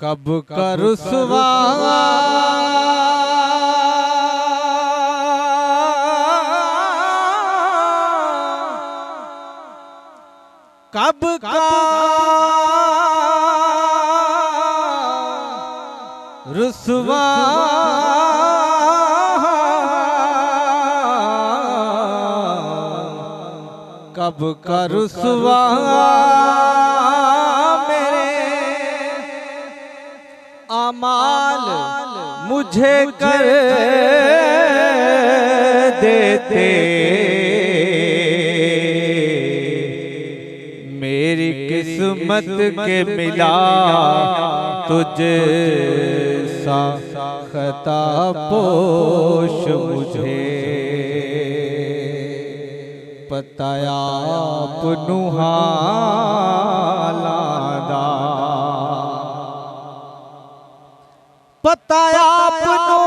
कब का रुसवा कब का रुसवा कब का रुसवा अमाल मुझे कर देते, मेरी किस्मत के मिला तुझे सा खता पोश मुझे पताया अपनू हालादा पताया अपनू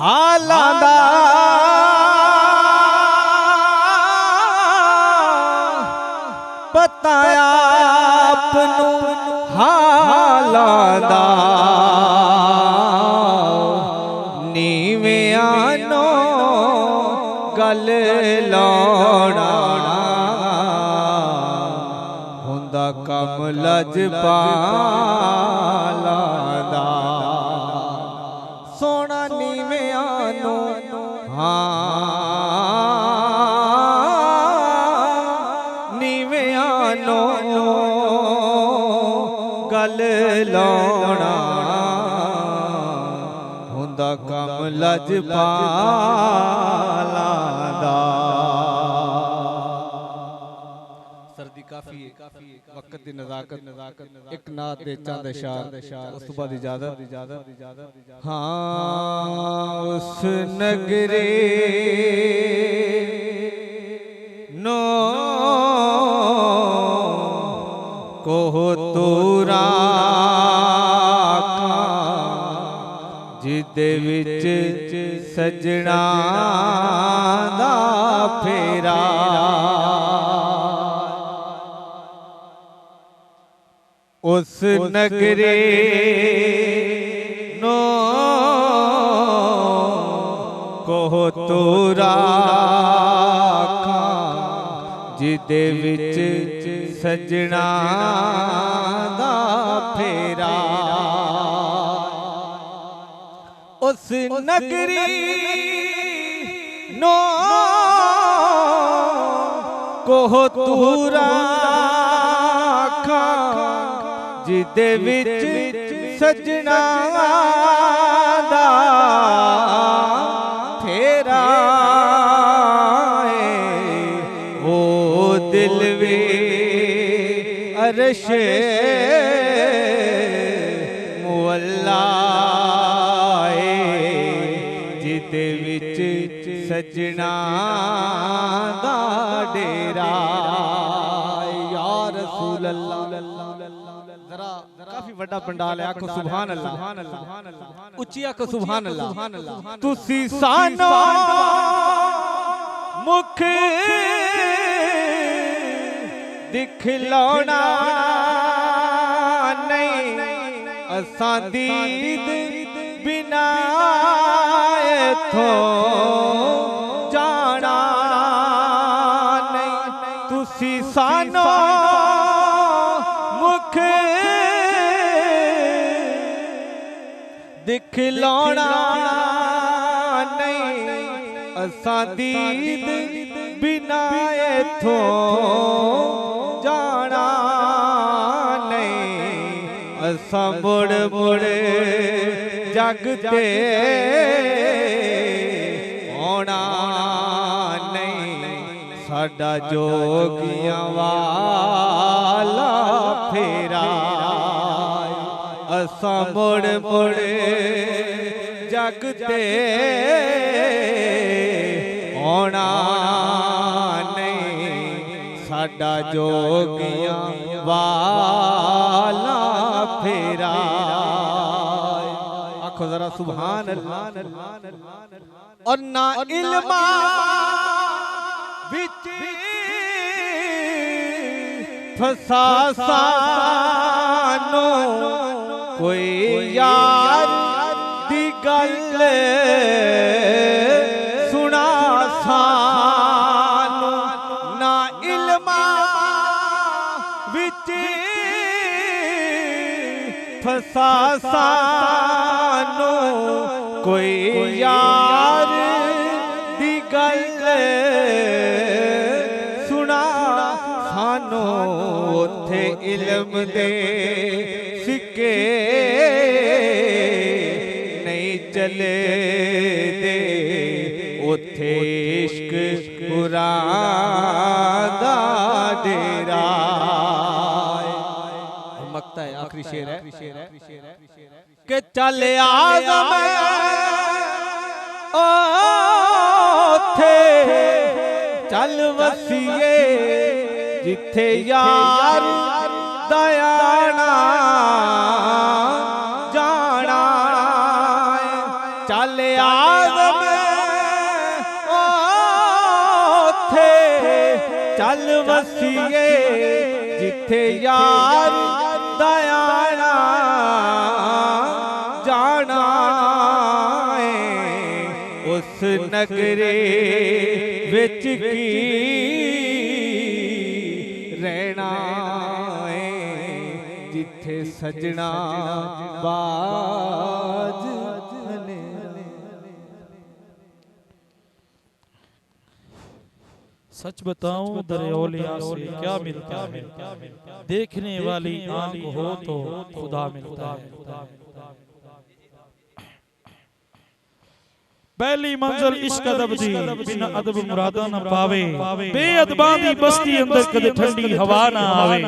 हालादा पताया अपनू हालादा नीवें आनो गल लौड़ा हुंदा कम लजपाला दा सोना नीवें आनो नीवें आनो गल लौड़ा हुंदा कम लजपाला दा। सर्दी काफी वक्त दी नज़ाकत एक नात दे चंद इशार उस तो बाद इजाजत हाँ उस नगरे नो को तूरा जिदे विच सजना दा फेरा उस नगरे नो को तूरा जिदे विच सजना दा फेरा उस नगरी नो को तूरा जिदे विच सजना दा फेरा ओ दिल वे अरश मुअल्ला जिदे विच सजना दा डेरा या रसूल अल्लाह काफी बड़ा पंडाल है आखो सुभान अल्लाह उच्ची आखो सुभान अल्लाह तुसी सानो मुख दिखलाना नहीं असां दीद बिना थो जाना नहीं तुसी सानो मुख दिखलाना नहीं असां दीद बिना थो जाना नहीं असां मुड़ मुड़ जगते आना नहीं साडा जोगियां वाला फेरा असां मुड़ मुड़ जगते आना नहीं साडा जोगियां वाला फेरा आखो जरा सुभान अल्लाह और ना इल्मा विच फसा सानो कोई यार दी गल सुना सानू ना इल्मा विच फसा सानू कोई यार दी गल सुना सानू उथे इल्म दे सिक्के नहीं चले दे उथे इश्क कुरान दा डेरा मकता है आखिरी शेर है कि चल आज़म ओथे चल वसीए जिथे यार दयाना जाना चल आज़म ओथे चल वसीए जिथे यार दयाना जाना उस नगरे विच की रहना जिथे सजना बाज सच बताऊं दरिया से क्या मिलता है, देखने वाली आंख हो तो खुदा मिलता है। पहली मंजिल इश्क अदब दी बिना अदब मुरादा न पावे, बेअदबां दी बस्ती अंदर कदे ठंडी हवा ना आवे।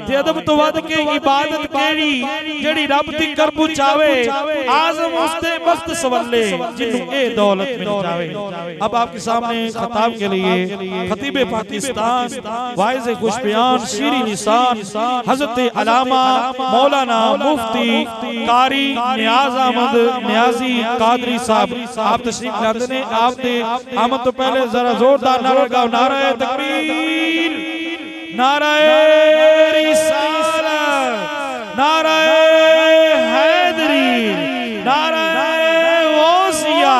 ते अदब तो वध के इबादत केड़ी जेड़ी रब दी कर पुचावे, आज़म उसते बख्त सवल्ले जिन्नू ए दौलत मिल जावे। अब आपके सामने खिताब के लिए खतीब पाकिस्तान वाइज़ खुश बयान शीरी निशान हज़रत अलामा मौलाना मुफ्ती कारी नियाज़ अहमद नियाज़ी कादरी साहब आप लाते ने आपने आमद तो पहले जरा जोरदार नारा लगाओ, नारा तकबीर, नारा रिसालत, नारा हैदरी, नारा गौसिया,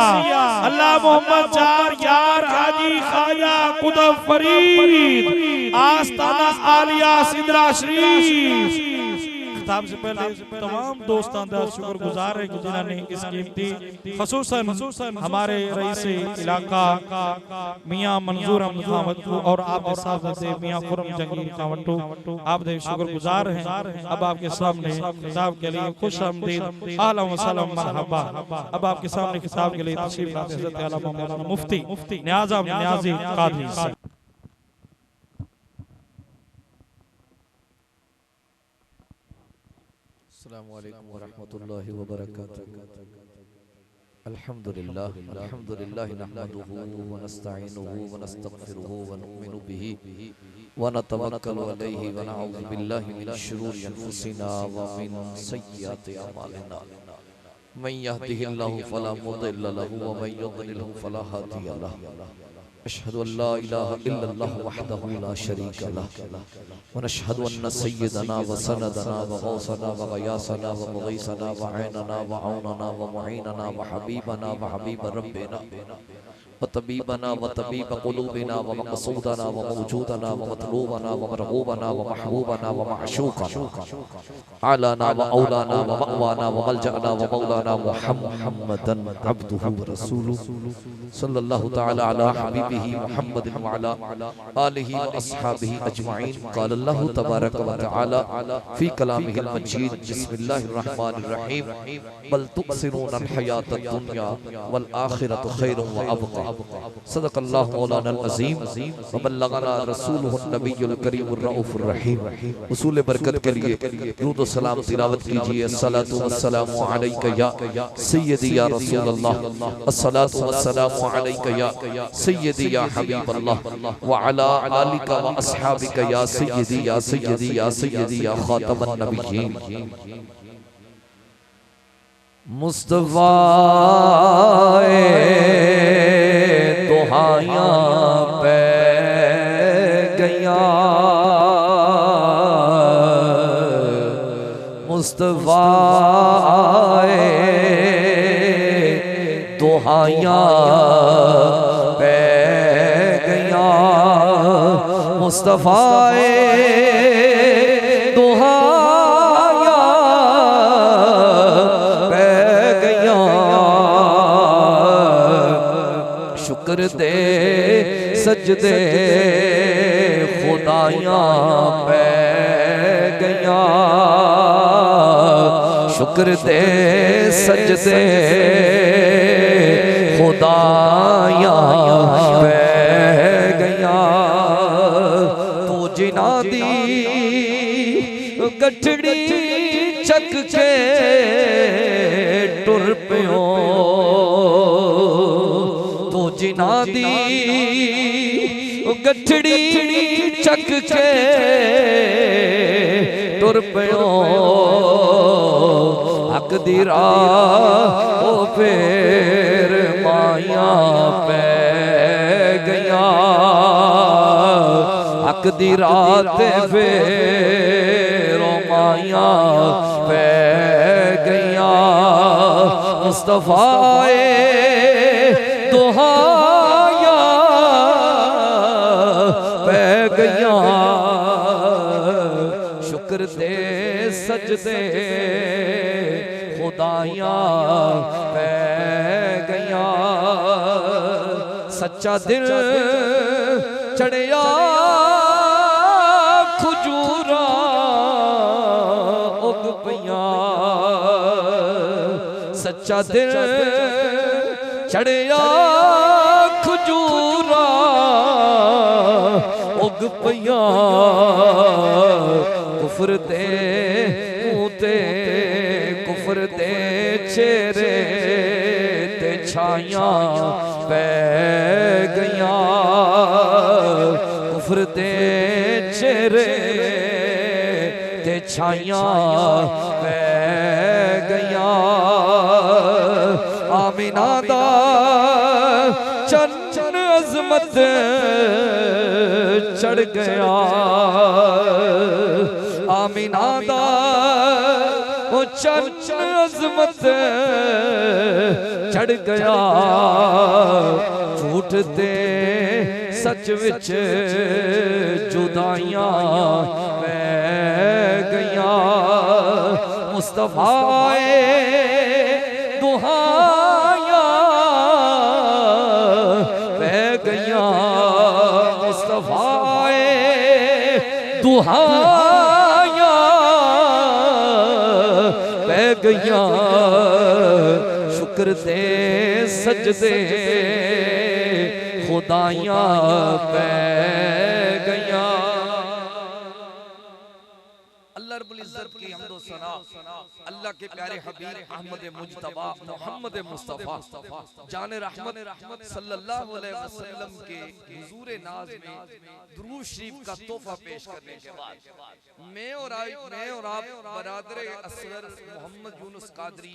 अल्लाह मोहम्मद चार यार हाजी ख्वाजा कुतुब फरीद आस्ताना आलिया सिदरा शरीफ। खिताब से पहले तमाम दोस्तान का शुक्रगुजार है जिन्होंने इस कीमती ख़ुसूसन हमारे रईस इलाका मियाँ मंजूर अहमद खावटू और आपके साथ मियाँ खुरम जंगीर खावटू आप शुक्रगुजार हैं। अब आपके सामने खिताब के लिए खुश आमदीद आला व सलाम मरहबा। अब आपके सामने खिताब के लिए तशरीफ लाते हज़रत अल्लामा मौलाना मुफ्ती नियाज़ अहमद नियाज़ी कादरी। अस्सलामु अलैकुम व रहमतुल्लाहि व बरकातुहू। अल्हम्दुलिल्लाह नहमदुहू व नस्तईनुहू व नस्तगफिरुहू व नुमिनु बिही व नतवक्कलु अलैहि व नऊज़ु बिल्लाहि मिन शुरूरि अनफुसिना व मिन सय्यिआति अमालिना। मन यहदिहिल्लाहु फला मुदिल्ल लहु व मन युद्लिलहु फला हादिय लहु। अशहदु अल्ला इलाहा इल्लल्लाह वहदहु ला शरीका लह व नशहदु अन्न सय्यदना व सनदना व गौसना व गयासना व मुगीसना व ऐनना व औनना व मुईनना व हबीबना व हबीब रब्बिना व तबीबना व तबीब क़ुलूबिना व मक़सूदना व मौजूदना व मतलूबना व मरगूबना व महबूबना व मअशूक़ना आलाना व औलाना व मअवाना व मलजअना व मौलाना मुहम्मदन अब्दुहु व रसूलुहु सल्लल्लाहु तआला अला हबीबिही मुहम्मदिन व अला आलिहि व अस्हाबिही अजमईन। क़ाल अल्लाहु तबारक व तआला फ़ी कलामिहिल मजीद बिस्मिल्लाहिर रहमानिर रहीम बल तुक़सिरूनल हयातद दुनिया वल आखिरतु खैरुन व अबक़ा। सदक़ल्लाहु मौलाना अज़ीम व बल्लगना रसूलुहुन नबियुल करीमुर रऊफ़ुर रहीम। उसूल बरकत के लिए दुरूद व सलाम तिलावत कीजिए। अस्सलातु वस्सलामु अलैका या सय्यदी या रसूलल्लाह, अस्सलातु वस्सलामु अलैका या सय्यदी या हबीबल्लाह व अला आलिका व अस्हाबिका या सय्यदी या सय्यदी या सय्यदी या खातमन नबिय्यीन। मुस्तफा दुहाइयां पै गया, मुस्तफा दुहाइयां पै गया मुस्तफा दुहाइयां पै गया शुक्र दे सजदे खुदाइयां पै गया शुक्र दे सजदे खुदाइयां पै गया तू जिना दी गठड़ी चक के टुर पियो तू जिना दी गठड़ी चक के टुर पियो हक दी राह ओ फेर माया पै गया हक दी रात फेर माया पै गया मुस्तफा दुहाया पै गया शुक्र दे सजदे खुदाइयां पै गया सच्चा दिल चढ़िया खजूरा उग पिया सच्चा दिल चढ़िया खजूरा उग पिया कुफर दे ते कुफर दे चेहरे ते छाइयां पै गया कुफर दे चेहरे ते छाइयां पै गया आमिना दा चंचन अजमत चढ़ गया आमिना दा वो चंचन अजमत चढ़ गया झूठ ते सच विच जुदाइयां पै गया मुस्तफा दुहाइयां पै गया मुस्तफा दुहाइयां पै गया शुक्र दे सजदे खुदाइयां पै गया अल्लाह रब्बुल इज्जत की हम्दो सना अल्लाह के प्यारे हबीब अहमद मुज्तबा मोहम्मद मुस्तफा जान रहमत सल्लल्लाहु अलैहि वसल्लम के हुजूर नाज में दुरूद शरीफ का तोहफा पेश करने के बाद मैं और आप बरादर असगर मोहम्मद यूनुस कादरी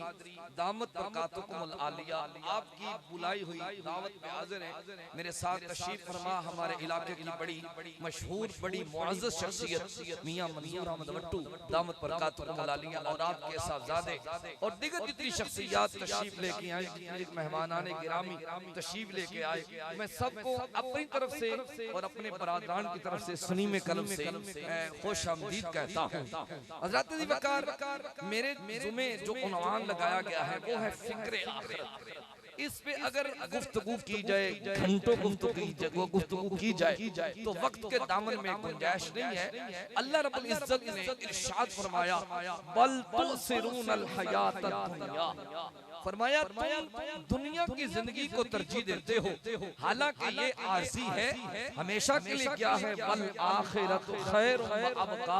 दामत बरकातुकुमुल आलिया आपकी बुलाई हुई दावत में हाजिर हैं मेरे साथ तशरीफ फरमा हमारे इलाके की बड़ी मशहूर बड़ी मुअज़्ज़ज़ शख्सियत मियां मंजूर अहमद वट्टू दामत बरकातुकुमुल आलिया और आपके साहबजादे और दीगर जितनी शख्सियत तशरीफ लेके आए एक मेहमानाने गिरामी तशरीफ लेके आए मैं सबको अपनी तरफ से और अपने बरादरान की तरफ से सुनी में कलम से खुश आमदीद कहता हूँ हज़रात दी वक़ार मेरे जुमे जो उन्वान लगाया गया है वो है फिक्र आखिरत इस पे अगर गुफ्तगू की जाए घंटों गुफ्तगू की जाए तो वक्त के दामन में गुंजाइश नहीं है अल्लाह रब्बुल इज्जत ने इरशाद फरमाया बल तुसिरूनल हयातद दुनिया फरमाया तुम दुनिया की जिंदगी को तरजीह देते हो हालांकि ये आरज़ी है हमेशा के लिए क्या है वल आखिरत खैर व अबका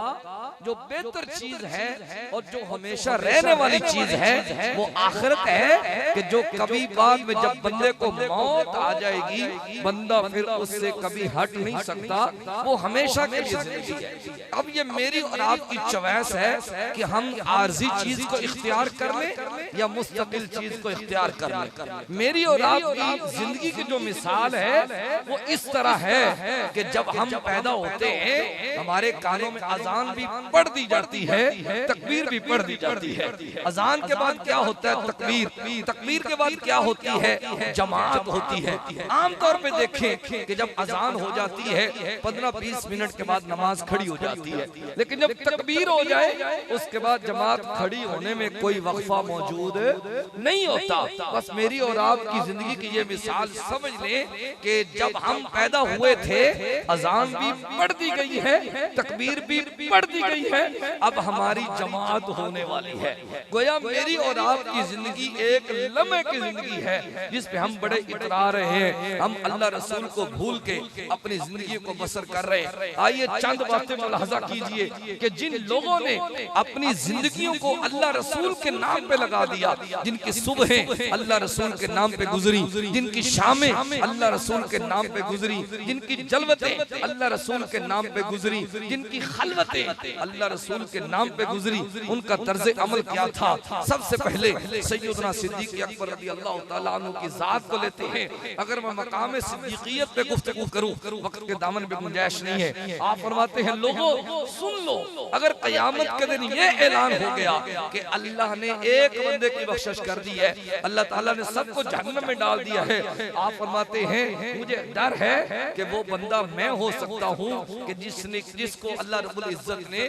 जो बेहतर चीज है और जो हमेशा रहने वाली चीज है वो आखिरत है कि जो कभी बाद में जब बंदे को मौत आ जाएगी बंदा फिर उससे कभी हट नहीं सकता वो हमेशा के लिए जिंदगी है अब ये मेरी और आपकी चॉइस है कि हम आरज़ी चीज को इख्तियार कर लें या मुस्तकिल चीज को इख्तियार कर लें। मेरी और आपकी जिंदगी की जो मिसाल है वो इस तरह है कि जब हम पैदा होते हैं हमारे कानों में अजान भी पढ़ दी जाती है, तकबीर भी पढ़ दी जाती है। अजान के बाद क्या होता है? तकबीर। तकबीर के बाद क्या होती है? जमात होती है। आमतौर पे देखें कि जब अजान हो जाती है 15-20 मिनट के बाद नमाज खड़ी हो जाती है, लेकिन जब तकबीर हो जाए उसके बाद जमात खड़ी होने में कोई वक्फा मौजूद नहीं होता। बस मेरी और आपकी जिंदगी की ये मिसाल समझ लें कि जब हम पैदा हुए थे अजान भी पढ़ दी गई है, तकबीर भी पढ़ दी गई है, अब हमारी जमात होने वाली है। गोया मेरी और आपकी जिंदगी एक लम्हे की जिंदगी है जिस पे हम बड़े इतरा रहे हैं। हम अल्लाह रसूल को भूल के अपनी जिंदगी को बसर कर रहे हैं। आइए चंद बातें मुलाहजा कीजिए कि जिन लोगों ने अपनी जिंदगियों को अल्लाह रसूल के नाम पे लगा दिया, जिनकी सुबहें अल्लाह रसूल के नाम पे गुजरी, जिनकी शामें अल्लाह रसूल के नाम पे गुजरी, जिनकी जलवतें अल्लाह रसूल के नाम पे गुजरी, जिनकी खलवतें अल्लाह रसूल के नाम पे गुजरी, उनका तर्ज अमल क्या था? सबसे पहले सैयदना सिद्दीक अकबर रज़ियल्लाहु ताला अन्हु की जात को लेते हैं। अगर मैं मकाम सिद्दीकियत पे गुफ्तगू करूं, वक्त के दामन में गुंजाइश नहीं है। आप फरमाते हैं लोगों सुन लो, अगर क़यामत के दिन ये ऐलान हो गया कि अल्लाह ने एक बंदे की बख्शिश कर दी है, अल्लाह ताला ने सबको जहन्नम में डाल दिया है, आप फरमाते हैं मुझे डर है कि वो बंदा मैं हो सकता हूँ कि जिसको अल्लाह रब्बुल इज्जत ने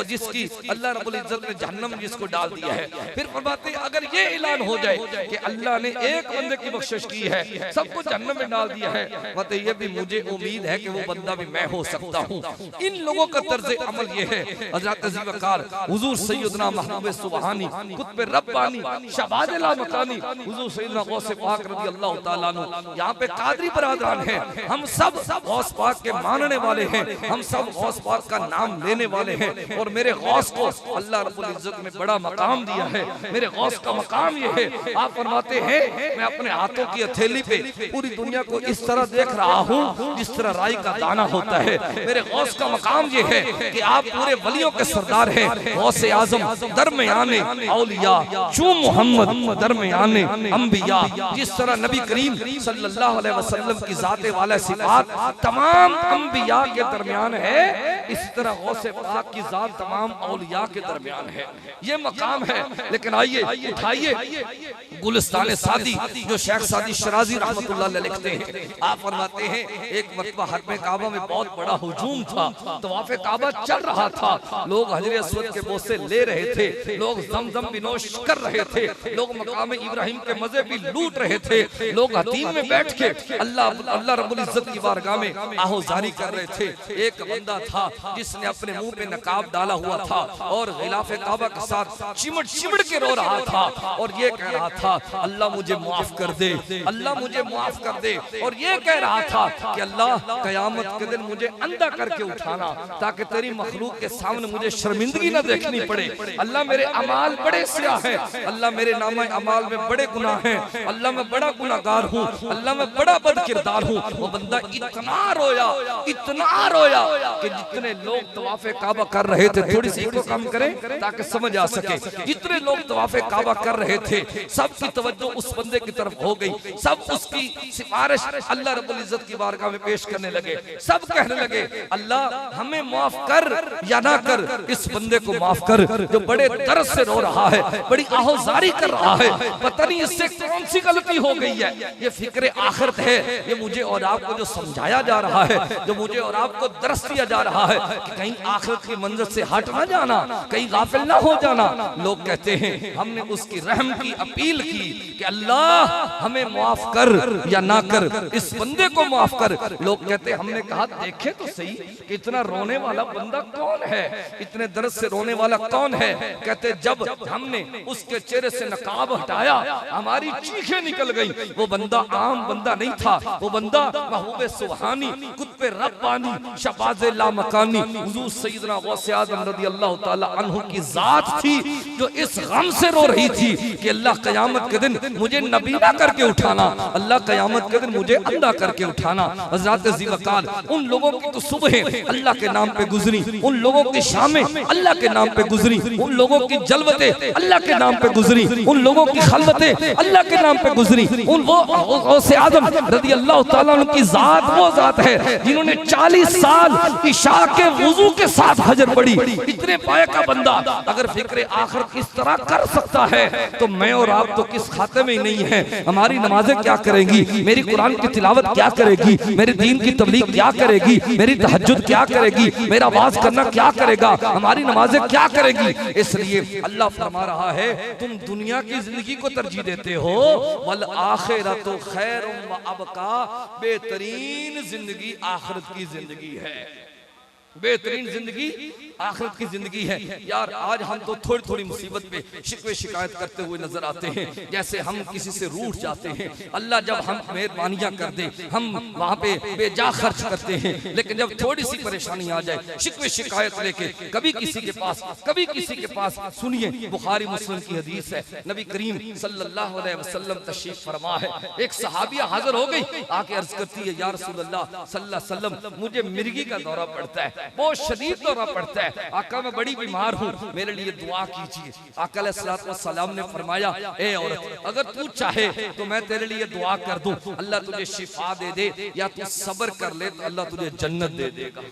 जिसकी अल्लाह रब्बुल इज्जत ने जहन्नम में जिसको डाल दिया है। फिर फरमाते हैं अगर ये ऐलान हो जाए कि अल्लाह ने एक बंदे की बख्शिश की है, सबको जहन्नम में डाल दिया है, मतलब ये भी मुझे उम्मीद है कि वो बंदा भी मैं हो सकता हूँ। इन लोगों का तर्ज अमल ये है। हज़रत अज़ीज़ वक़ार हुज़ूर सैयदना महबूब सुबहानी कुतुब रब्बानी शहबाज़ लामकानी हुज़ूर सैयदना गौस पाक रज़ियल्लाहु ताला अन्हु, यहाँ पे कादरी बरादरान हैं, हम सब गौस पाक के मानने वाले हैं, हम सब गौस पाक का नाम लेने वाले हैं। और मेरे गौस को अल्लाह रब्बुल इज्जत में बड़ा मकाम दिया है। मेरे गौस का मकाम ये है, आप फरमाते हैं मैं अपने हाथों की हथेली पे पूरी दुनिया को इस तरह देख रहा हूँ जिस तरह राई का दाना होता है। मेरे गौस का मकाम ये है कि आप पूरे वलियों के सरदार हैं, गौसे आजम दरमियाने औलिया चू मोहम्मद दरमियाने अंबिया। जिस तरह नबी करीम सल्लल्लाहु अलैहि वसल्लम की जाते वाला सिफात तमाम अंबिया के दरमियान है, इस तरह गौसे पाक की जात तमाम औलिया के दरमियान है। ये मकाम है। लेकिन आइए उठाइए गुलिस्तान सादी जो शेख सादी शराजी रहमतुल्लाह अलैह लिखते हैं, आप फरमाते हैं एक मरतबा हरम काबा में बहुत बड़ा हुजूम था, तवाफ काबा चल रहा था, लोग हजरे अस्वद के बोसे ले रहे थे, लोग जमजम भी नोश कर रहे थे, लोग मकाम इब्राहिम के मजे भी लूट रहे थे, लोग हतीम में बैठ के अल्लाह रब्बुल इज्जत की बारगाह में आहोजारी कर रहे थे। एक बंदा था जिसने अपने मुंह पे नकाब डाला हुआ था और गिलाफ काबा के साथ चिमट चिमट के रो रहा था और ये कह रहा था अल्लाह मुझे माफ कर दे, अल्लाह मुझे माफ कर दे। और ये कह रहा था कि अल्लाह कयामत के दिन मुझे अंधा करके उठाना ताकि तेरी मखलूक के सामने मुझे शर्मिंदगी न देखनी पड़े। अल्लाह मेरे अमाल बड़े स्याह हैं, अल्लाह मेरे नामे अमाल में बड़े गुनाह हैं, अल्लाह मैं बड़ा गुनाहगार हूँ, अल्लाह मैं बड़ा बद किरदार हूँ। वो बंदा इतना रोया कि जितने लोग तवाफे काबा कर रहे थे, थोड़ी सी को कम करें ताकि समझ आ सके, जितने लोग तवाफे काबा कर रहे थे सबकी तवज्जो उस बंदे की तरफ हो गई, सब उसकी सिफारिश अल्लाह रब्बुल इज्जत की बारगाह में पेश करने लगे। सब कहने लगे अल्लाह हमें माफ कर या ना कर, इस बंदे को माफ कर जो बड़े दर्द से रो रहा है, बड़ी आहोजारी कर रहा है, पता नहीं इससे कौन सी गलती हो गई है। ये फिक्र आखिरत है, ये मुझे और आपको जो समझाया जा रहा है, जो मुझे और आपको दर्स दिया जा रहा है कि कहीं आखिरत की मंजिल से हट ना जाना, कहीं गाफिल ना हो जाना। लोग कहते हैं हमने उसकी रहम की अपील की कि अल्लाह हमें माफ कर या ना कर, इस बंदे को माफ कर। लोग कहते हैं हमने कहा देखे तो सही कि इतना रोने वाला बंदा कौन है, इतने दर्द से रोने वाला कौन है। कहते जब हमने उसके चेहरे से नकाब हटाया हमारी चीखें निकल गई। वो बंदा आम बंदा नहीं था, वो बंदा महबूब सुबहानी कुतुब रब्बानी शहबाज़ लामकानी हुज़ूर सैयदना गौसे आज़म रज़ियल्लाहु ताला अन्हु की जात थी जो इस गम से रो रही थी कि अल्लाह क़यामत कयामत के दिन मुझे नबीना करके उठाना, अल्लाह कयामत के दिन मुझे अंधा करके उठाना। हज़रत ज़ीवकाल उन लोगों की तो सुबह अल्लाह के नाम पे गुजरी, उन लोगों की शामें अल्लाह के नाम पे गुजरी, उन लोगों की जलवतें अल्लाह के नाम पे गुजरी, उन लोगों की खलवतें अल्लाह के नाम पे गुजरी। उन वो से आदम रज़ी अल्लाह ताला अन्हु की जात वो जात है जिन्होंने 40 साल इशा के वुजू के साथ हजर पड़ी। इतने पाए का बंदा अगर फिक्र आखिरत किस तरह कर सकता है तो मैं और आप तो किस खाते में ही नहीं है। हमारी नमाजें क्या करेंगी, मेरी कुरान की तिलावत क्या करेगी, मेरे दीन की तबलीग क्या करेगी, मेरी तहज्जुद क्या करेगी, मेरा वाज करना क्या करेगा, हमारी नमाजें क्या करेगी। इसलिए अल्लाह फरमा रहा है तुम दुनिया की जिंदगी को तरजीह देते हो, वल आखिरतु खैरुम व अबका, बेहतरीन जिंदगी आखिरत की जिंदगी है, बेहतरीन जिंदगी आखिरत की जिंदगी है। यार आज हम तो थोड़ी थोड़ी मुसीबत पे शिकवे शिकायत करते हुए नजर आते हैं, जैसे हम किसी से रूठ जाते हैं। अल्लाह जब हम मेहरबानियां कर दे हम वहां पे बेजा खर्च करते हैं, लेकिन जब थोड़ी सी परेशानी आ जाए शिकवे शिकायत लेके कभी किसी के पास कभी किसी के पास। सुनिए बुखारी मुस्लिम की हदीस है, नबी करीम सल्लल्लाहु अलैहि वसल्लम तशरीफ फरमा है। एक सहाबिया हाजिर हो गई, आके अर्ज करती है या रसूल अल्लाह सल्लल्लाहु अलैहि वसल्लम मुझे मिर्गी का दौरा पड़ता है, बहुत शदीद दौरा पड़ता है, आका मैं बड़ी बीमार हूँ, मेरे लिए दुआ कीजिए। आका अलैहि सलाम ने फरमाया ए औरत अगर तू चाहे तो मैं तेरे लिए दुआ कर दूं, अल्लाह तुझे शिफा दे दे, या तू सब्र कर ले तो अल्लाह तुझे जन्नत दे देगा।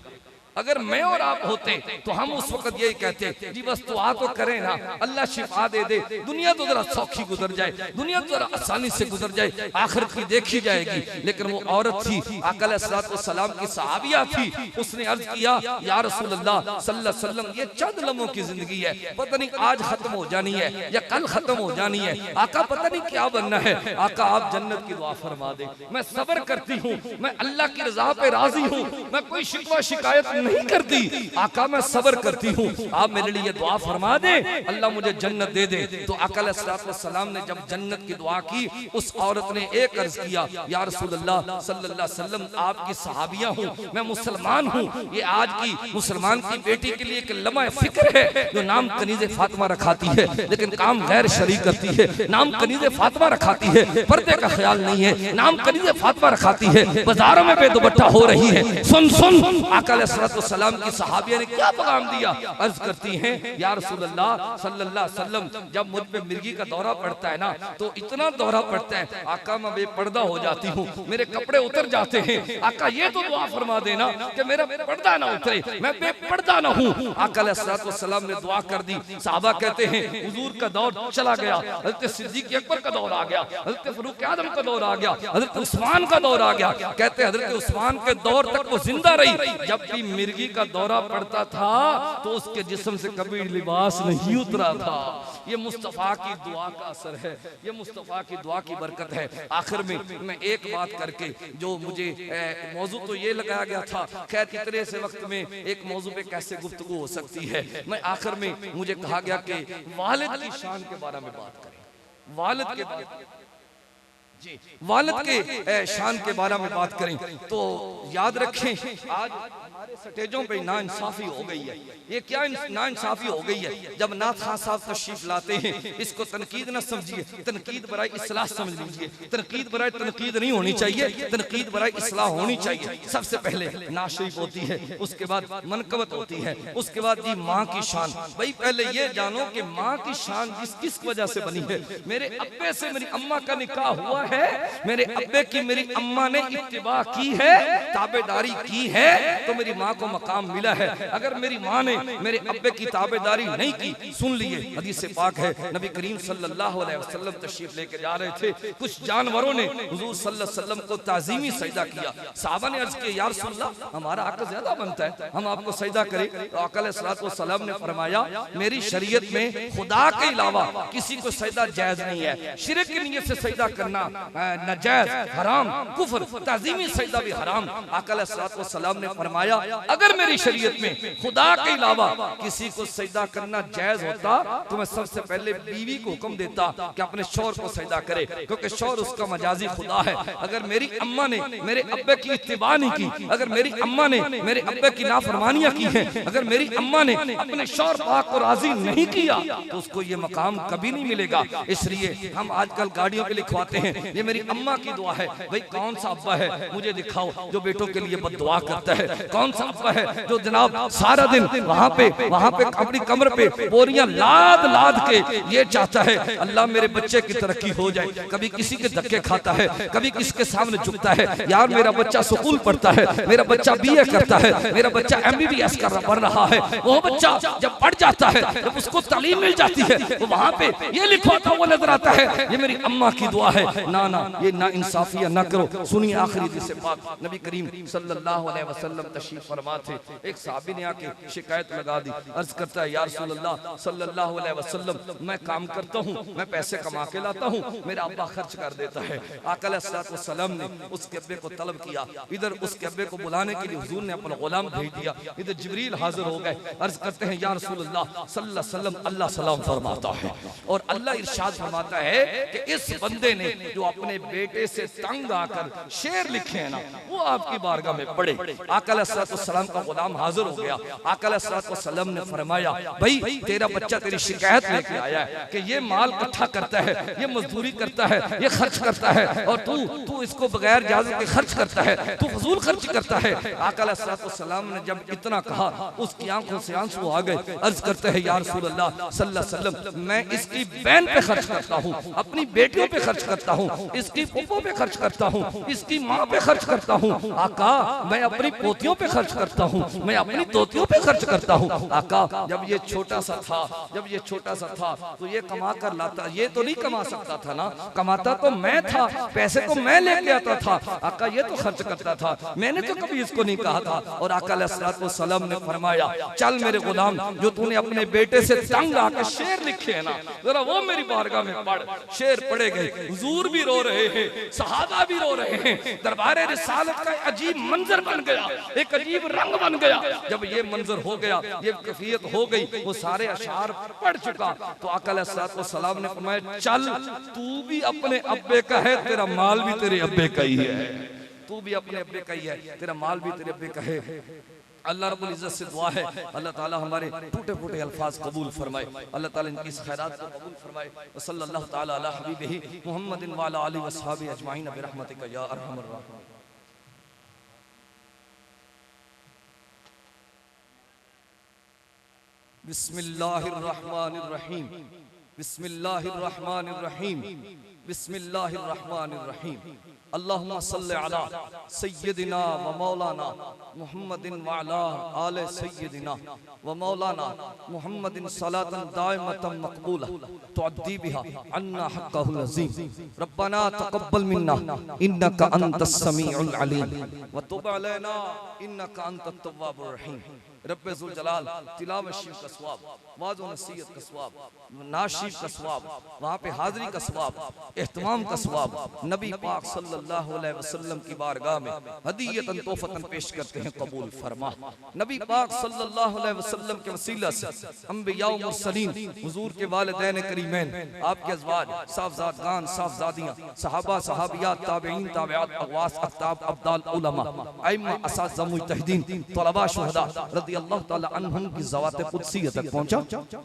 अगर मैं और आप होते तो हम उस वक्त यही कहते जी बस दुआ तो करें ना, अल्लाह शिफा दे दे, दुनिया तो जरा सौखी गुजर जाए, दुनिया तो जरा आसानी से गुजर जाए, आखिरत की देखी जाएगी। लेकिन वो औरत थी आका अलैहिस्सलाम की सहाबिया थी, उसने अर्ज किया या रसूल अल्लाह सल्लल्लाहु अलैहि वसल्लम ये चंद लम्हों की जिंदगी है, पता नहीं आज खत्म हो जानी है या कल खत्म हो जानी है, आका पता नहीं क्या बनना है, आका आप जन्नत की दुआ फरमा दे। मैं सब्र करती हूँ, मैं अल्लाह की रजा पे राजी हूँ, मैं कोई शिकवा शिकायत नहीं करती, आका मैं सब्र करती हूँ, आप मेरे लिए दुआ फरमा दे, अल्लाह मुझे जन्नत दे दे। तो आका अलैहिस्सलाम ने जब जन्नत की दुआ की, उस औरत ने एक अर्ज किया या रसूल अल्लाह सल्लल्लाहु अलैहि वसल्लम आपकी सहाबिया हूँ, मैं मुसलमान हूँ। ये आज की मुसलमान की बेटी के लिए एक लम्हा फिक्र है जो नाम कनीज़े फातिमा रखाती है लेकिन काम गैर शरई करती है, नाम कनीज़े फातिमा रखाती है, पर्दे का ख्याल नहीं है, नाम कनीज़े फातिमा रखाती है, बाजारों में बेदुपट्टा हो रही है। सुन सुन आका अलैहिस्सलाम की सहाबिया ने क्या पैगाम दिया, अर्ज करती हैं या रसूल अल्लाह सल्लल्लाहु अलैहि वसल्लम जब मुझ पे मिर्गी का दौरा पड़ता है ना तो इतना दौरा पड़ता है आका मैं बेपर्दा हो जाती हूँ, मेरे कपड़े उतर जाते हैं, आका ये तो दुआ फरमा देना कि मेरा पर्दा ना उतरे, मैं बेपर्दा ना हूँ। आका अलैहिस्सलाम ने दुआ कर दी। सहाबा कहते हैं हुजूर का दौर चला गया, हज़रत सिद्दीक़ अकबर का दौर आ गया, हज़रत फारूक आज़म का दौर आ गया, हज़रत उस्मान का दौर आ गया। कहते हैं हज़रत उस्मान के दौर तक वो जिंदा रही, जब भी मिर्गी का दौरा पड़ता था तो उसके जिस्म से कभी लिबास नहीं उतरा था। ये मुस्तफा की दुआ का असर है, ये मुस्तफा की दुआ की बरकत है। आखिर में मैं एक बात करके जो मुझे मौजू तो ये लगाया गया था, खैर इतने से वक्त में एक मौजू पे कैसे गुफ्तगू हो सकती है। मैं आखिर में मुझे कहा गया कि वालिद की शान के बारे में बात करें, वालिद के जी वालिद के शान के बारे में बात करें तो याद रखें आज हमारे स्टेजों पे नाइंसाफी हो गई है। ये क्या नाइंसाफी हो गई है, जब नाथ खान साहब तशरीफ लाते हैं इसको तनकीद न समझिए, तनकीद बराए इस्लाह समझ लीजिए। तनकीद बराए तनकीद नहीं होनी चाहिए, तनकीद बराए इस्लाह होनी चाहिए। सबसे पहले नात शरीफ होती है, उसके बाद मनकबत होती है, उसके बाद जी माँ की शान। भाई पहले ये जानो कि माँ की शान किस वजह से बनी है। मेरे अब्बे से मेरी अम्मा का निकाह हुआ है, मेरे अब्बे की मेरी अम्मा ने इत्तिबा की है, ताबेदारी की है तो मेरी माँ को मकाम मिला है। अगर मेरी माँ ने मेरे अब्बे की ताबेदारी नहीं की, सुन लिए हदीस से पाक है, नबी करीम सल्लल्लाहु अलैहि वसल्लम तशरीफ लेके जा रहे थे, कुछ जानवरों ने हुजूर सल्लल्लाहु अलैहि वसल्लम को ताज़ीमी सजदा किया। सहाबा ने अर्ज किया या रसूल अल्लाह हमारा आका ज्यादा बनता है, हम आपको सजदा करें। तो आका अलैहि सलाम ने फरमाया मेरी शरीयत में खुदा के अलावा किसी को सजदा जायज नहीं है। शिरक की नियत से सजदा करना नाजायज, हराम, कुफ्र, ताज़ीमी सजदा भी हराम। आका अलैहिस्सलातु वस्सलाम ने फरमाया अगर मेरी शरीयत में खुदा के अलावा किसी को सजदा करना जायज होता तो मैं सबसे पहले बीवी को हुक्म देता कि अपने शौहर को सजदा करे, क्योंकि शौहर उसका मजाजी खुदा है। अगर मेरी अम्मा ने मेरे अब्बे की इत्तिबा नहीं की, अगर मेरी अम्मा ने मेरे अब्बे की नाफरमानियां की हैं, अगर मेरी अम्मा ने अपने शौहर पाक को राजी नहीं किया तो उसको ये मकाम कभी नहीं मिलेगा। इसलिए हम आजकल गाड़ियों पे लिखवाते हैं ये मेरी अम्मा की दुआ है। भाई कौन सा अब्बा है मुझे दिखाओ जो बेटों के लिए बद्दुआ करता है? कौन सा अब्बा है जो जनाब सारा दिन वहां पे अपनी कमर पे बोरियां लाद लाद के ये चाहता है अल्लाह मेरे बच्चे की तरक्की हो जाए। कभी किसी के धक्के खाता है, कभी किसके सामने झुकता है, यार मेरा बच्चा स्कूल पढ़ता है, मेरा बच्चा बीए करता है, मेरा बच्चा एमबीबीएस पढ़ रहा है। वो बच्चा जब पढ़ जाता है, जब उसको तालीम मिल जाती है तो वहां पे ये लिखवाता हुआ नजर आता है ये मेरी अम्मा की दुआ है। ना ना, ये ना इंसाफिया ना करो। सुनिए आखिरी जिसे बात नबी करीम सल्लल्लाहु अलैहि वसल्लम तशरीफ फरमा थे। एक सहाबी ने आके शिकायत लगा दी, अर्ज करता है या रसूल अल्लाह सल्लल्लाहु अलैहि वसल्लम मैं काम करता हूँ, मैं पैसे कमा के लाता हूँ, मेरा अब्बा खर्च कर देता है। आका अलैहिस्सलातु वस्सलाम ने उसके अब्बे को तलब किया, इधर उसके अब्बे को बुलाने के लिए हुजूर ने अपना गुलाम भेज दिया। इधर जिब्रील हाजिर हो गए, अर्ज करते हैं या रसूल अल्लाह सल्लल्लाहु अलैहि वसल्लम अल्लाह सलाम फरमाता है और अल्लाह इरशाद फरमाता है कि इस बंदे ने जो अपने बेटे से तंग आकर शेर लिखे हैं ना वो आपकी बारगाह में पढ़े। आका अलैहिस्सलातु वस्सलाम का गुलाम हाजिर हो गया। आका अलैहिस्सलातु वस्सलाम ने फरमाया भाई तेरा बच्चा तेरी शिकायत लेके आया है कि ये माल इकट्ठा करता है, ये मजदूरी करता है, ये खर्च करता है और तू इसको बगैर इजाजत के खर्च करता है, तू फजूल खर्च करता है। आका अलैहिस्सलातु वस्सलाम ने जब इतना कहा उसकी आंखों से आंसू आ गए। अर्ज करते हैं या रसूल अल्लाह सल्लल्लाहु अलैहि वसल्लम मैं इसकी बहन पे खर्च करता हूँ, अपनी बेटियों पे खर्च करता हूँ, इसकी फूफों पे खर्च करता हूँ, इसकी माँ पे खर्च करता हूँ। आका मैं अपनी पोतियों पे खर्च करता हूँ, मैं अपनी दोतियों पे खर्च करता हूँ। आका जब ये छोटा सा था तो ये कमा कर लाता, ये तो नहीं कमा सकता था ना, कमाता तो मैं था, पैसे को मैं लेके आता था। आका ये तो खर्च करता था, मैंने तो कभी इसको नहीं कहा था। और आका अलैहिस्सलातु वस्सलाम ने फरमाया चल मेरे गुलाम जो तूने अपने बेटे से तंग आके शेर लिखे हैं ना जरा वो मेरी बारगाह में पढ़। शेर पढ़े गए, हुजूर भी रो रहे हैं, सहाबा भी रो रहे हैं, दरबारे रिसालत का अजीब मंजर बन गया, एक अजीब रंग बन गया। जब ये मंजर हो गया, ये कैफियत हो गई, वो सारे अशार पढ़ चुका तो आका अलैहिस्सलातु वस्सलाम ने फरमाया चल तू भी अपने अब्बे का है, तेरा माल भी तेरे अब्बे का ही है, तू भी अपने अब्बे का ही है, तेरा माल भी तेरे अब्बे का है। अल्लाह रब्बुल इज्जत से दुआ है अल्लाह ताला हमारे टूटे फूटे अल्फाज कबूल फरमाए, अल्लाह ताला इनकी इस खैरात को कबूल फरमाए। सल्लल्लाहु ताला अला हबीबिही मुहम्मदिन व अला आलिहि व अस्हाबिहि अजमाइन बिरहमतिका या अरहमर राहिमीन। बिस्मिल्लाहिर रहमानिर रहीम, बिस्मिल्लाहिर रहमानिर रहीम, बिस्मिल्लाहिर रहमानिर रहीम। अल्लाहुम्मा सल्लि अला सय्यदिना व मौलाना मुहम्मदिन व अला आले सय्यदिना व मौलाना मुहम्मदिन सलातन दाइमतन मक़बूला तुअद्दी बिहा अन्ना हक़्क़हुल अज़ीम। रब्बना तक़ब्बल मिन्ना इन्नका अंतस समीउल अलीम व तुब अलैना इन्नका अंतत तव्वाबुर रहीम। रब्बे ज़ुल जलाल तिलावत शीफ का सवाब, वाज़ व नसीहत का सवाब, नाशीफ का सवाब, वहाँ पे हाज़री का सवाब, एहतमाम का सवाब नबी पाक सल्लल्लाहु अलैहि वसल्लम की बारगाह में हदीयतन तोहफतन पेश करते हैं, कबूल फरमा। नबी पाक सल्लल्लाहु अलैहि वसल्लम के वसीला से अंबिया व मुरसलीन हुजूर के वालिदैन करीमैन, आपके अज़वाज, साहबजादगान, साहबजादियाँ, सहाबा, सहाबियात, ताबईन, ताबिआत, अगवास, अख्ताब, अब्दाल, उलमा, अइम्मा, असातिज़ा, मुज्तहिदीन, तलबा, शुहदा रज़ियल्लाहु ताला अन्हुम की ज़वात क़ुद्सिय्यह तक पहुँचा।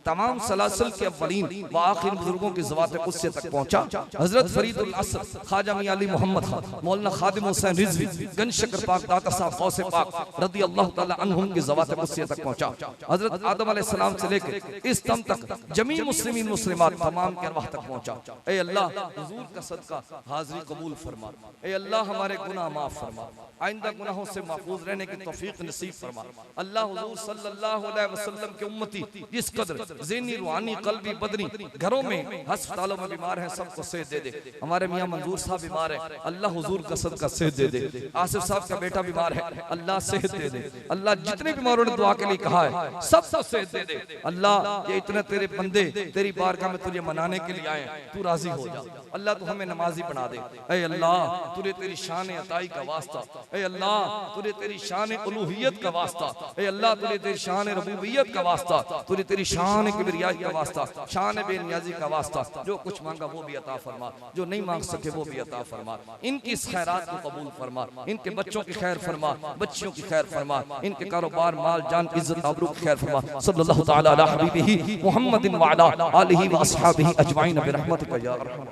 तमाम सलासिल के अव्वलीन व आखिर बुजुर्गों की ज़वात क़ुद्सिय्यह तक पहुँचा। हज़रत फरीदुल असर ख्वाजा मियां अली मोहम्मद खान, मौलाना खादिम हुसैन रिज़वी, गंज शक्कर पाक, दाता साहब गौसे पाक रज़ियल्लाहु ताला अन्हुम की ज़वात क़ुद्सिय्यह तक पहुँचा। हज़रत आदम अलैहिस्सलाम से लेकर इस दम तक जमी मुस्लिमीन मुस्लिमात तमाम के अरवाह तक पहुँचा। ए अल्लाह हुजूर का सदका हाज़री कबूल फरमा। ए अल्लाह हमारे गुनाह माफ़ फरमा, आइंदा गुनाहों से महफूज रहने की तौफीक नसीब फरमा। अल्लाह हुजूर सल्लल्लाहु अलैहि वसल्लम के उम्मती जिस कदर ज़हनी, रूहानी, क़ल्बी, बदनी घरों में, अस्पतालों में बीमार हैं, सबको सेहत दे दे। हमारे मियां मंजूर साहब बीमार हैं, अल्लाह हुजूर का सदका सेहत दे दे। आसिफ साहब का बेटा बीमार है, अल्लाह सेहत दे दे। अल्लाह जितने बीमारों ने दुआ के लिए कहा है सबको सेहत दे दे। अल्लाह ये इतने तेरे बंदे तेरी बारगाह में तुझे मनाने के लिए आए, तू राजी हो जा। अल्लाह तू हमें नमाजी बना दे। ऐ अल्लाह तुझे तेरी शान अताई का वास्ता, ऐ अल्लाह तुझे तेरी शान उलूहियत का वास्ता, ऐ अल्लाह तुझे तेरी शान रबूबियत का वास्ता, तुझे तेरी शान किबरियाई का वास्ता, शान बेनियाजी का वास्ता। जो कुछ मांगा वो भी अता फरमा, जो नहीं मांग सके वो भी अता फरमा। इनकी इस खैरात को कबूल फरमा, इनके बच्चों की खैर फरमा, बच्चियों की खैर फरमा, इनके कारोबार माल जान इज्जत आबरू की खैर फरमा। सल्लल्लाहु तआला अला हबीबिही मुहम्मदिन व अला आलिहि व अस्हाबिही अजमाइन बिरहमतिका या अरहम।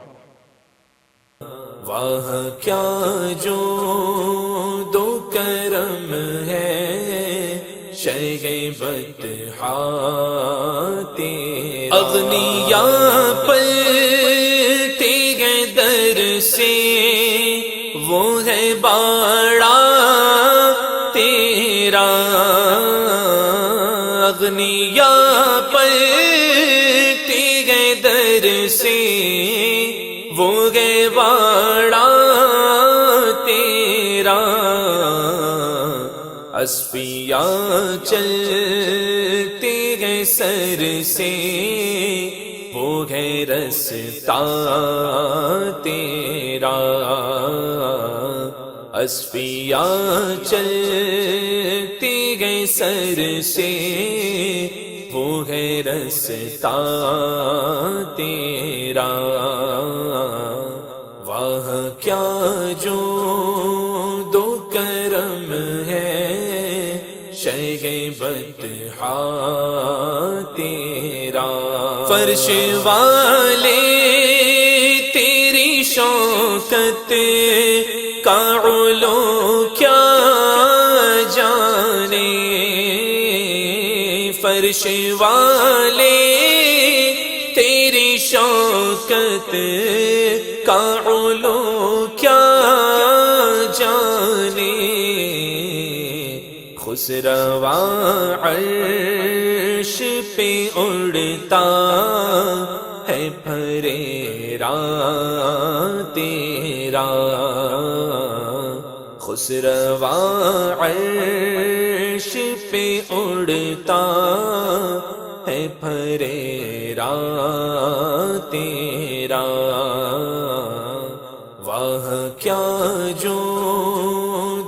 वाह क्या जो दो करम है शैबत हाते अग्निया पलते गए दर से, वो है बाड़ा तेरा। अग्निया पलते गए दर से, वो है बाड़ा तेरा। अस्फिया चलते गए सर से, वो है रस्ता तेरा। अस्फिया चलते गए सर से, वो है रस्ता तेरा। वाह क्या जो दो करम है शैबत तेरा। फर्श वाले तेरी शौकत का उलो क्या जाने। फर्श वाले तेरी शौकत का उलो क्या जाने। खुसरवा अर्श पे उड़ता है फरेरा तेरा। खुसरवा अर्श पे उड़ता है फरेरा तेरा। वाह क्या जो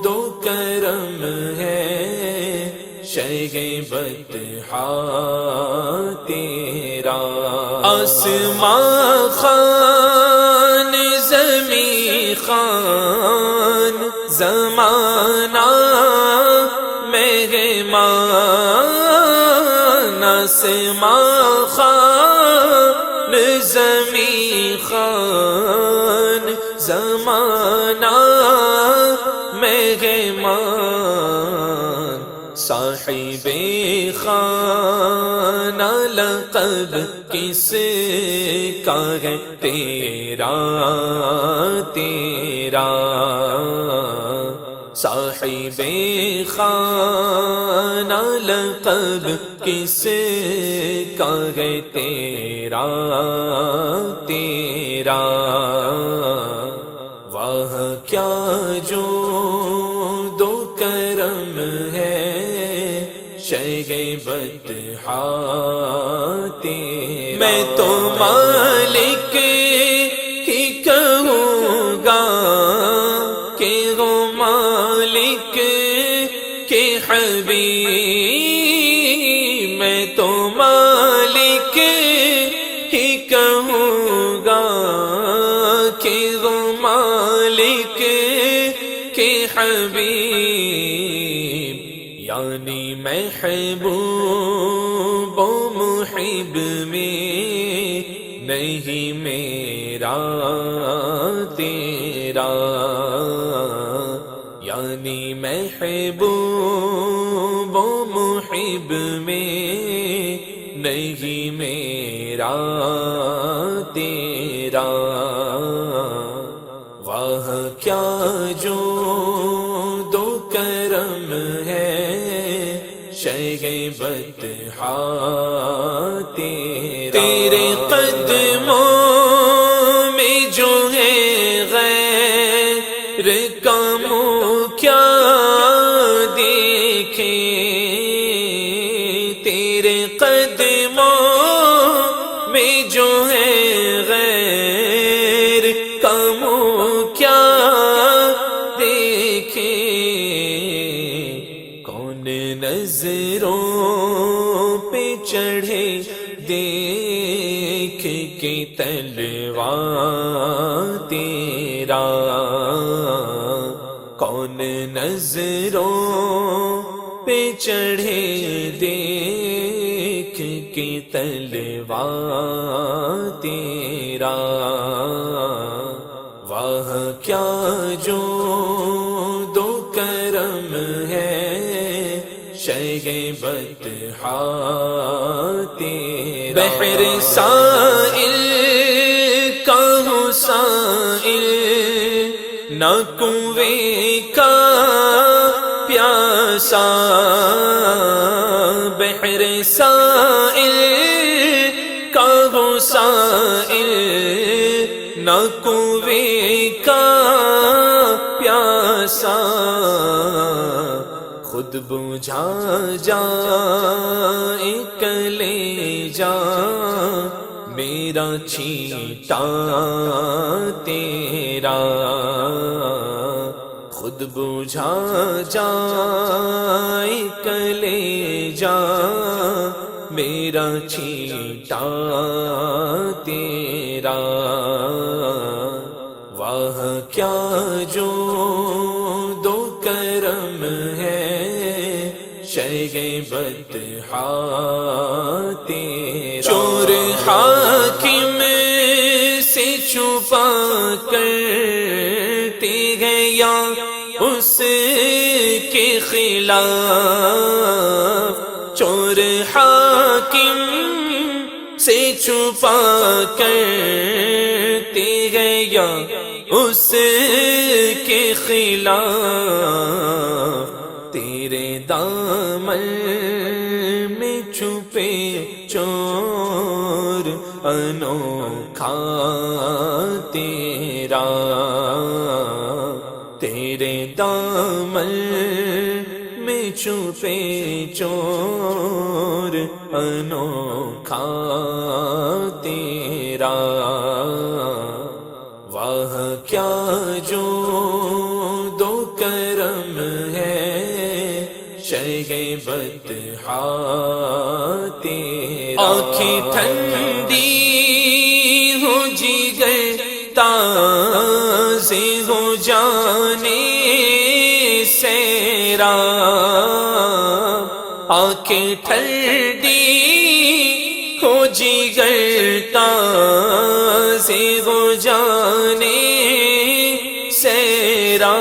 दो करम है शैबत तेरा। आसमां खान ज़मी खान ज़माना मेहमान। आसमां खान ज़मी खान ज़माना मेहमान। साहिबे खाना लक़ब किसका है तेरा तेरा। साहिबे खाना लक़ब किसका है तेरा तेरा। वाह क्या जो दो करम है शैबत तेरा। मैं तो मालिक ही कहूँगा कि हो मालिक के हबीब। मैं तो मालिक ही कहूँगा कि हो मालिक के हबीब। यानी महबूब व मुहिब में नहीं मेरा तेरा। यानी महबूब व मुहिब में नहीं मेरा तेरा। वाह क्या जो दो करम है शैबत तेरे कदमों में जो है गैर देखे कौन नजरों पे चढ़े देख के तलवा तेरा कौन नजरों पे चढ़े देख के तलवा तेरा वाह क्या जो दो करम है शैबत हा तेरा बहर साइल का हुसाइल न कुएं का प्यासा बहर साइल का हुसाइल न कुएं का प्यासा खुद बुझा जाए कलेजा मेरा छीटा तेरा खुद बुझा जाए कलेजा मेरा छीटा तेरा वाह क्या जो दो करम है शैबत हा तेरा चोर हाकिम से छुपा करते हैं या उसके खिलाफ चोर हाकिम से छुपा करते हैं या उसके खिलाफ तेरे दामन में छुपे चोर अनोखा तेरा तेरे दामन में छुपे चोर अनोखा तेरा वाह क्या जो दो करम है शैबत हा तेरा आँखें ठंडी हो जिगर ताज़े हो जाने सेरा आँखें ठंडी हो जिगर ताज़े हो जाने सेरा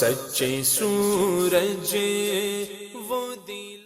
सच्चे सूरज वो दिल